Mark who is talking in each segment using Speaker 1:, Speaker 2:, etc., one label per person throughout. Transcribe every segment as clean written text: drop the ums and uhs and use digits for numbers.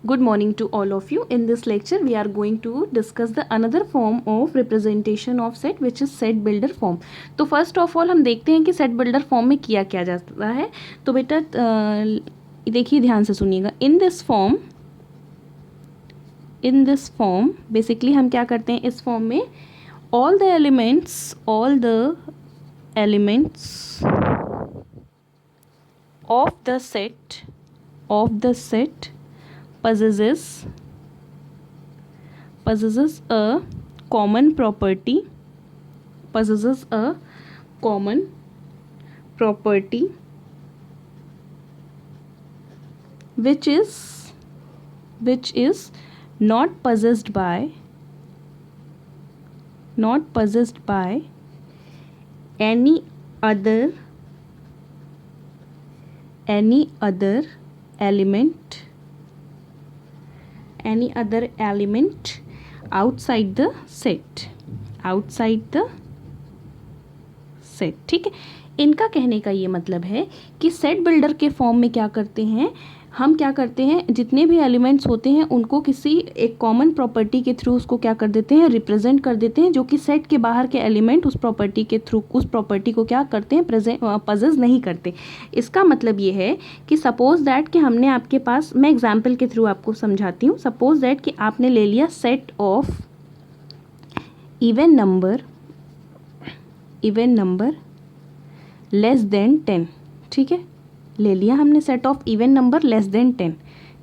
Speaker 1: Good morning to all of you. In this lecture we are going to discuss the another form of representation of set which is set builder form. तो first of all हम देखते हैं कि set builder form में किया क्या जाता है. तो बेटा देखिए ध्यान से सुनिएगा. In this form basically हम क्या करते हैं इस form में all the elements of the set possesses a common property which is not possessed by any other element outside the set. ठीक है. इनका कहने का ये मतलब है कि सेट बिल्डर के फॉर्म में क्या करते हैं हम जितने भी एलिमेंट्स होते हैं उनको किसी एक कॉमन प्रॉपर्टी के थ्रू उसको क्या कर देते हैं रिप्रेजेंट कर देते हैं, जो कि सेट के बाहर के एलिमेंट उस प्रॉपर्टी के थ्रू उस प्रॉपर्टी को क्या करते हैं पजेस नहीं करते. इसका मतलब ये है कि सपोज दैट कि हमने आपके पास, मैं एग्जाम्पल के थ्रू आपको समझाती हूँ. सपोज दैट कि आपने ले लिया set of even number less than 10. ठीक है, ले लिया हमने set of even number less than 10.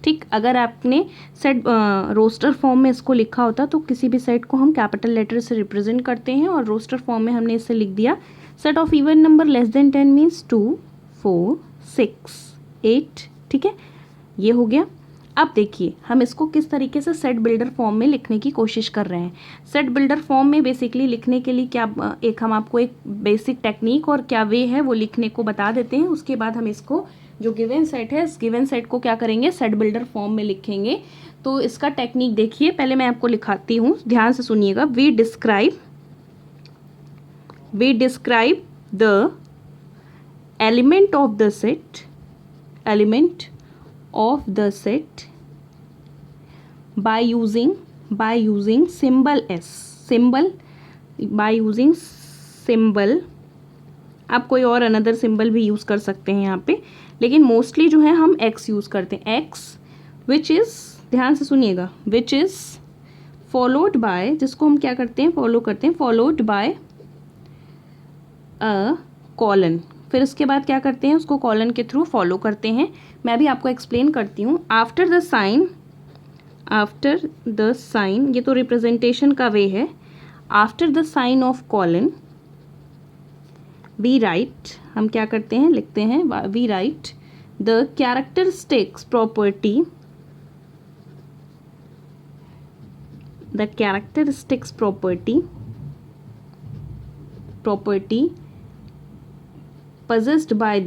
Speaker 1: ठीक, अगर आपने सेट रोस्टर फॉर्म में इसको लिखा होता तो किसी भी सेट को हम कैपिटल लेटर से रिप्रेजेंट करते हैं, और रोस्टर फॉर्म में हमने इसे लिख दिया set of even number less than 10 means 2 4 6 8. ठीक है, ये हो गया. अब देखिए हम इसको किस तरीके से सेट बिल्डर फॉर्म में लिखने की कोशिश कर रहे हैं. सेट बिल्डर फॉर्म में बेसिकली लिखने के लिए क्या हम आपको एक बेसिक टेक्निक और क्या वे है वो लिखने को बता देते हैं. उसके बाद हम इसको जो गिवन सेट है इस गिवन सेट को क्या करेंगे सेट बिल्डर फॉर्म में लिखेंगे. तो इसका टेक्निक देखिए, पहले मैं आपको लिखाती हूँ, ध्यान से सुनिएगा. We describe the element of the set by using symbol s. by using symbol, आप कोई और अनदर सिंबल भी यूज़ कर सकते हैं यहाँ पे, लेकिन मोस्टली जो है हम x यूज़ करते हैं. x विच इज़, ध्यान से सुनिएगा, विच इज़ फॉलोड बाय, जिसको हम क्या करते हैं फॉलो करते हैं, फॉलोड बाय अ कॉलन. फिर उसके बाद क्या करते हैं उसको कॉलन के थ्रू फॉलो करते हैं. मैं भी आपको एक्सप्लेन करती हूँ. आफ्टर द साइन, ये तो रिप्रेजेंटेशन का वे है. After the sign of colon we write, हम क्या करते हैं लिखते हैं, we write the characteristics property possessed by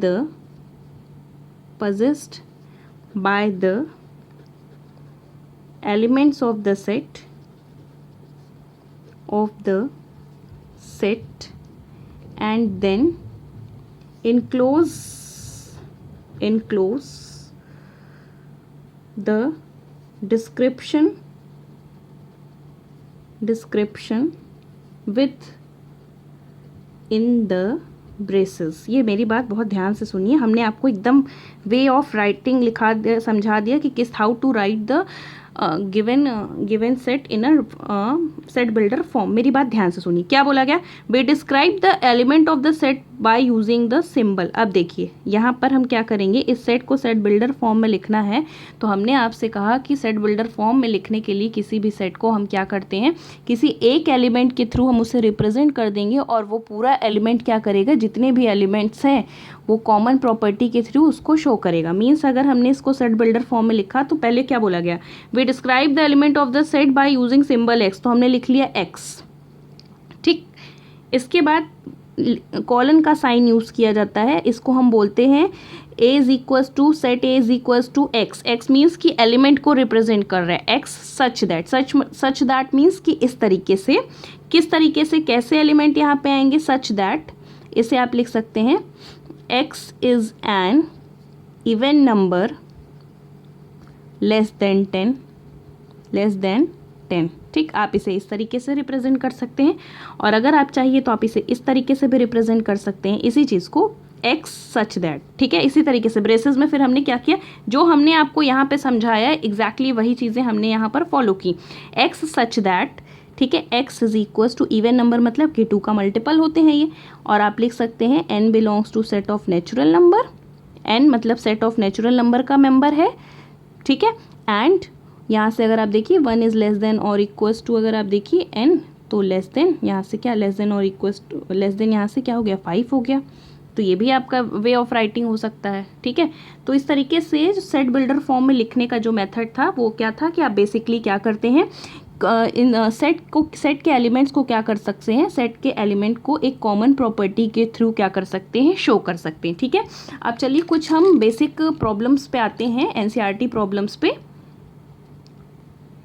Speaker 1: the elements of the set and then enclose the description with in the braces. ये मेरी बात बहुत ध्यान से सुनिए. हमने आपको एकदम वे ऑफ राइटिंग समझा दिया कि किस how to write the given set in a set builder form. मेरी बात ध्यान से सुनिए. क्या बोला गया, we describe the element of the set by using the symbol. अब देखिए यहाँ पर हम क्या करेंगे, इस सेट को सेट बिल्डर फॉर्म में लिखना है. तो हमने आपसे कहा कि सेट बिल्डर फॉर्म में लिखने के लिए किसी भी सेट को हम क्या करते हैं, किसी एक एलिमेंट के थ्रू हम उसे रिप्रेजेंट कर देंगे, और वो पूरा एलिमेंट क्या करेगा, जितने भी एलिमेंट्स हैं वो कॉमन प्रॉपर्टी के थ्रू उसको शो करेगा. मीन्स अगर हमने इसको सेट बिल्डर फॉर्म में लिखा तो पहले क्या बोला गया, we describe the element of the set by using symbol x. तो हमने लिख लिया एक्स. ठीक, इसके बाद कॉलन का साइन यूज़ किया जाता है. इसको हम बोलते हैं a is equals to set A is equals to x. X means कि एलिमेंट को रिप्रेजेंट कर रहा है. एक्स सच दैट मीन्स कि इस तरीके से, किस तरीके से, कैसे एलिमेंट यहाँ पे आएंगे, सच दैट. इसे आप लिख सकते हैं x is N even number less than 10, less than 10। ठीक, आप इसे इस तरीके से रिप्रेजेंट कर सकते हैं, और अगर आप चाहिए तो आप इसे इस तरीके से भी रिप्रेजेंट कर सकते हैं, इसी चीज़ को x सच दैट। ठीक है, इसी तरीके से ब्रेसेस में फिर हमने क्या किया, जो हमने आपको यहाँ पे समझाया है एग्जैक्टली वही चीज़ें हमने यहाँ पर फॉलो की। x सच दैट, ठीक है, x is equals to even number, मतलब कि 2 का मल्टीपल होते हैं ये, और आप लिख सकते हैं n belongs to set of natural number, n मतलब सेट ऑफ नेचुरल नंबर का मेंबर है। ठीक है, एंड यहाँ से अगर आप देखिए 1 इज़ लेस देन और इक्वल्स टू, अगर आप देखिए n तो लेस देन, यहाँ से क्या लेस देन और इक्वल्स टू, लेस देन यहाँ से क्या हो गया 5 हो गया। तो ये भी आपका वे ऑफ राइटिंग हो सकता है। ठीक है, तो इस तरीके से सेट बिल्डर फॉर्म में लिखने का जो मेथड था वो क्या था कि आप बेसिकली क्या करते हैं, इन सेट के एलिमेंट्स को क्या कर सकते हैं, सेट के एलिमेंट को एक कॉमन प्रॉपर्टी के थ्रू क्या कर सकते हैं, शो कर सकते हैं। ठीक है, अब चलिए कुछ हम बेसिक प्रॉब्लम्स पे आते हैं, एनसीईआरटी प्रॉब्लम्स पे।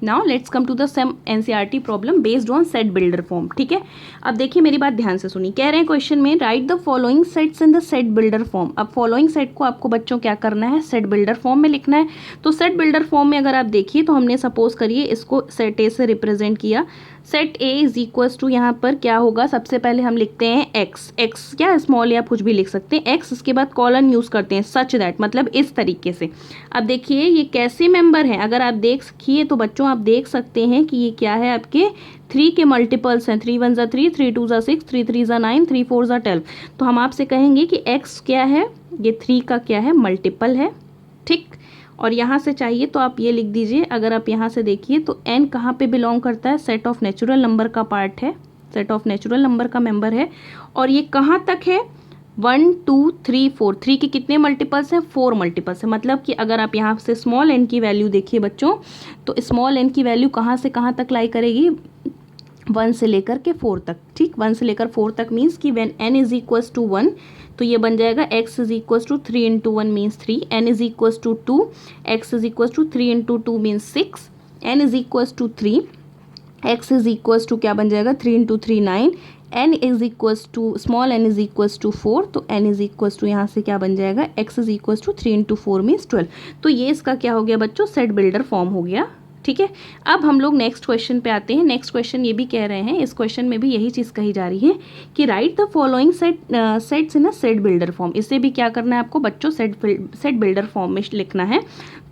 Speaker 1: Now let's come to the sum NCERT problem based on set builder form. ठीक है, अब देखिए मेरी बात ध्यान से सुनिए, कह रहे हैं क्वेश्चन में right the following sets in the set builder form. अब फॉलोइंग सेट को आपको बच्चों क्या करना है, सेट बिल्डर फॉर्म में लिखना है। तो सेट बिल्डर फॉर्म में अगर आप देखिए तो हमने सपोज करिए इसको सेट ए से रिप्रेजेंट किया। Set A is equals to, यहाँ पर क्या होगा, सबसे पहले हम लिखते हैं एक्स, एक्स क्या स्मॉल या कुछ भी लिख सकते हैं एक्स, उसके बाद कॉलन यूज़ करते हैं सच दैट, मतलब इस तरीके से। अब देखिए ये कैसे मेंबर हैं, अगर आप देखिए तो बच्चों आप देख सकते हैं कि ये क्या है, आपके 3 के मल्टीपल्स हैं, 3 1 3, 3 2 6, 3 3 9, 3 4 12। तो हम आपसे कहेंगे कि एक्स क्या है, ये 3 का क्या है, मल्टीपल है। ठीक, और यहाँ से चाहिए तो आप ये लिख दीजिए, अगर आप यहाँ से देखिए तो n कहाँ पे बिलोंग करता है, सेट ऑफ नेचुरल नंबर का पार्ट है, सेट ऑफ नेचुरल नंबर का मेंबर है। और ये कहाँ तक है, 1 2 3 4, 3 के कितने मल्टीपल्स हैं, 4 मल्टीपल्स है। मतलब कि अगर आप यहाँ से स्मॉल n की वैल्यू देखिए बच्चों, तो स्मॉल n की वैल्यू कहाँ से कहाँ तक लाई करेगी, 1 से लेकर के 4 तक। ठीक, 1 से लेकर 4 तक मीन्स कि when n is equals to 1, तो ये बन जाएगा x is equals to 3 into 1 means 3, n is equals to 2, x is equals to 3 into 2 means 6, n is equals to 3, x is equals to क्या बन जाएगा 3 into 3 9, n is equals to small n is equals to 4, तो n is equals to यहाँ से क्या बन जाएगा, x is equals to 3 into 4 means 12। तो ये इसका क्या हो गया बच्चों, सेट बिल्डर फॉर्म हो गया। ठीक है, अब हम लोग नेक्स्ट क्वेश्चन पे आते हैं। नेक्स्ट क्वेश्चन ये भी कह रहे हैं, इस क्वेश्चन में भी यही चीज़ कही जा रही है कि right the following sets in a set builder form. इससे भी क्या करना है आपको बच्चों, सेट बिल्डर फॉर्म में लिखना है।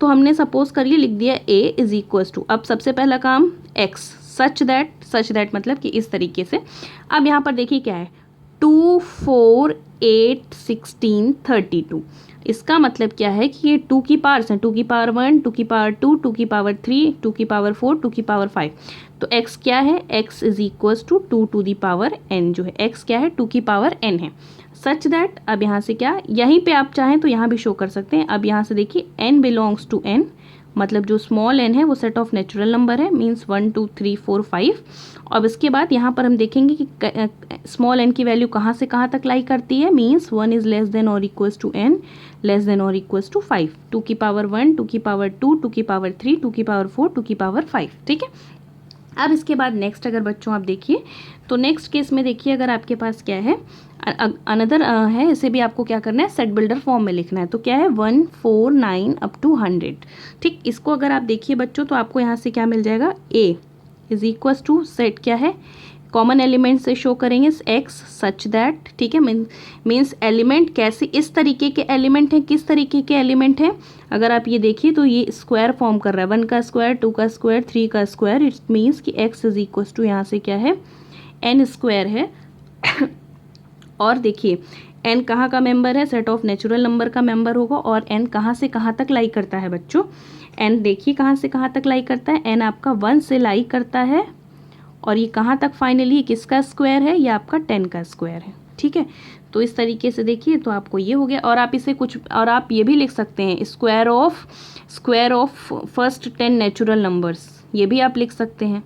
Speaker 1: तो हमने सपोज करिए लिख दिया a इज इक्वल्स टू, अब सबसे पहला काम x सच दैट मतलब कि इस तरीके से। अब यहाँ पर देखिए क्या है, 2 4 8 16 32। इसका मतलब क्या है कि ये 2 की पावर्स हैं, 2 की पावर 1, 2 की पावर 2, 2 की पावर 3, 2 की पावर 4, 2 की पावर 5। तो x क्या है, x is equals to 2 to the power n, जो है x क्या है 2 की पावर n है। सच दैट, अब यहाँ से क्या, यहीं पे आप चाहें तो यहाँ भी शो कर सकते हैं। अब यहाँ से देखिए n बिलोंग्स टू n, मतलब जो स्मॉल n है वो सेट ऑफ नेचुरल नंबर है, मीन्स 1 2 3 4 5। अब इसके बाद यहाँ पर हम देखेंगे कि स्मॉल n की वैल्यू कहाँ से कहाँ तक लाई करती है, मीन्स 1 इज लेस देन और equals to n, less than और इक्वल्स टू 5, 2 की पावर 1, 2 की पावर 2, 2 की पावर 3, 2 की पावर 4, 2 की पावर 5। ठीक है, अब इसके बाद नेक्स्ट अगर बच्चों आप देखिए तो नेक्स्ट केस में देखिए, अगर आपके पास क्या है अनदर है, इसे भी आपको क्या करना है, सेट बिल्डर फॉर्म में लिखना है। तो क्या है 1 4 9 अप टू 100। ठीक, इसको अगर आप देखिए बच्चों तो आपको यहाँ से क्या मिल जाएगा, a is equals to set क्या है, कॉमन एलिमेंट से शो करेंगे x सच दैट। ठीक है, मीन्स एलिमेंट कैसे, इस तरीके के एलिमेंट हैं, किस तरीके के एलिमेंट हैं, अगर आप ये देखिए तो ये स्क्वायर फॉर्म कर रहा है, 1 का स्क्वायर, 2 का स्क्वायर, 3 का स्क्वायर। इट मीन्स कि x इज इक्वल्स टू यहाँ से क्या है, n स्क्वायर है। और देखिए n कहाँ का मेंबर है, सेट ऑफ नेचुरल नंबर का मेंबर होगा। और n कहाँ से कहाँ तक लाई करता है बच्चों, n देखिए कहाँ से कहाँ तक लाई करता है, n आपका 1 से लाई करता है। और ये कहाँ तक फाइनली किसका स्क्वायर है, ये आपका 10 का स्क्वायर है। ठीक है, तो इस तरीके से देखिए तो आपको ये हो गया। और आप इसे कुछ, और आप ये भी लिख सकते हैं square of first 10 natural numbers, ये भी आप लिख सकते हैं।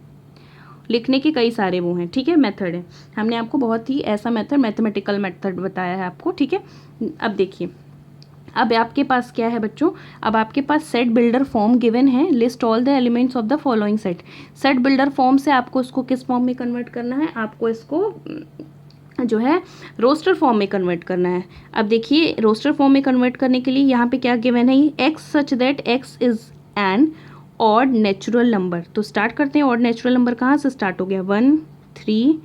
Speaker 1: लिखने के कई सारे वो हैं। ठीक है, मेथड है, हमने आपको बहुत ही ऐसा मेथड, मैथमेटिकल मेथड बताया है आपको। ठीक है, अब देखिए, अब आपके पास क्या है बच्चों, अब आपके पास सेट बिल्डर फॉर्म गिवन है, list all the elements of the following set. Set builder form से आपको इसको किस फॉर्म में कन्वर्ट करना है, आपको इसको जो है रोस्टर फॉर्म में कन्वर्ट करना है। अब देखिए रोस्टर फॉर्म में कन्वर्ट करने के लिए यहाँ पे क्या गिवन है, x such that x is an odd natural number. तो स्टार्ट करते हैं, ऑड नेचुरल नंबर कहाँ से स्टार्ट हो गया, 1 3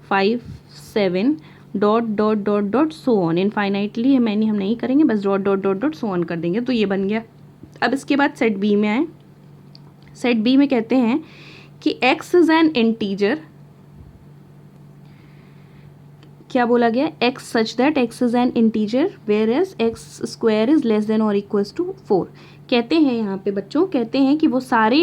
Speaker 1: 5 7 dot dot dot dot so on, infinitely हम नहीं करेंगे, बस dot dot dot dot so on कर देंगे, तो ये बन गया। अब इसके बाद सेट बी में आए। सेट बी में कहते हैं कि x इज एन इंटीजर, क्या बोला गया, x such that x is an integer whereas x square is less than और इक्वल्स टू 4। कहते हैं यहाँ पे बच्चों, कहते हैं कि वो सारे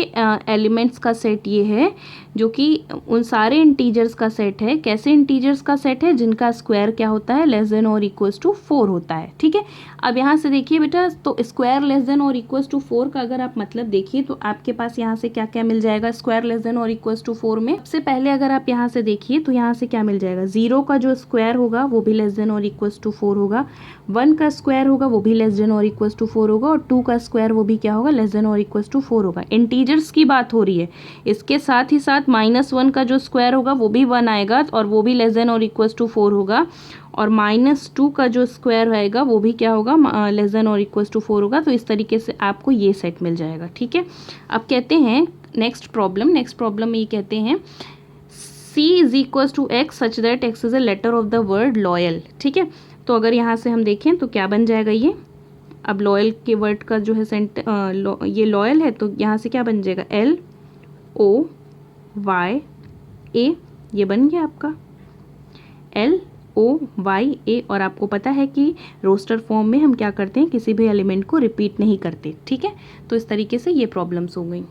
Speaker 1: एलिमेंट्स का सेट ये है जो कि उन सारे इंटीजर्स का सेट है। कैसे इंटीजर्स का सेट है, जिनका स्क्वायर क्या होता है, लेस देन और इक्वल्स टू 4 होता है। ठीक है, अब यहाँ से देखिए बेटा, तो स्क्वायर लेस देन और इक्वल्स टू 4 का अगर आप मतलब देखिए तो आपके पास यहाँ से क्या क्या मिल जाएगा स्क्वायर लेस देन और इक्वल्स टू 4 में। सबसे पहले अगर आप यहाँ से देखिए तो यहाँ से क्या मिल जाएगा, 0 का जो स्क्वायर होगा वो भी लेस देन और इक्वल्स टू 4 होगा, 1 का स्क्वायर होगा वो भी लेस देन और इक्वल्स टू 4 होगा, और 2 का स्क्वायर वो भी क्या होगा, लेस देन और इक्वल्स टू 4 होगा। इंटीजर्स की बात हो रही है। इसके साथ ही साथ -1 का जो स्क्वायर होगा वो भी 1 आएगा और वो भी लेस देन और इक्वल्स टू 4 होगा, और -2 का जो स्क्वायर आएगा वो भी क्या होगा, लेस देन और इक्वल्स टू 4 होगा। तो इस तरीके से आपको ये सेट मिल जाएगा। ठीक है, अब कहते हैं नेक्स्ट प्रॉब्लम में ये कहते हैं C is equals to x such that x is a letter of the word loyal. ठीक है, तो अगर यहाँ से हम देखें तो क्या बन जाएगा ये, अब लॉयल के वर्ड का जो है ये लॉयल है, तो यहाँ से क्या बन जाएगा, LOYA, ये बन गया आपका LOYA। और आपको पता है कि रोस्टर फॉर्म में हम क्या करते हैं, किसी भी एलिमेंट को रिपीट नहीं करते। ठीक है, तो इस तरीके से ये प्रॉब्लम्स हो गई।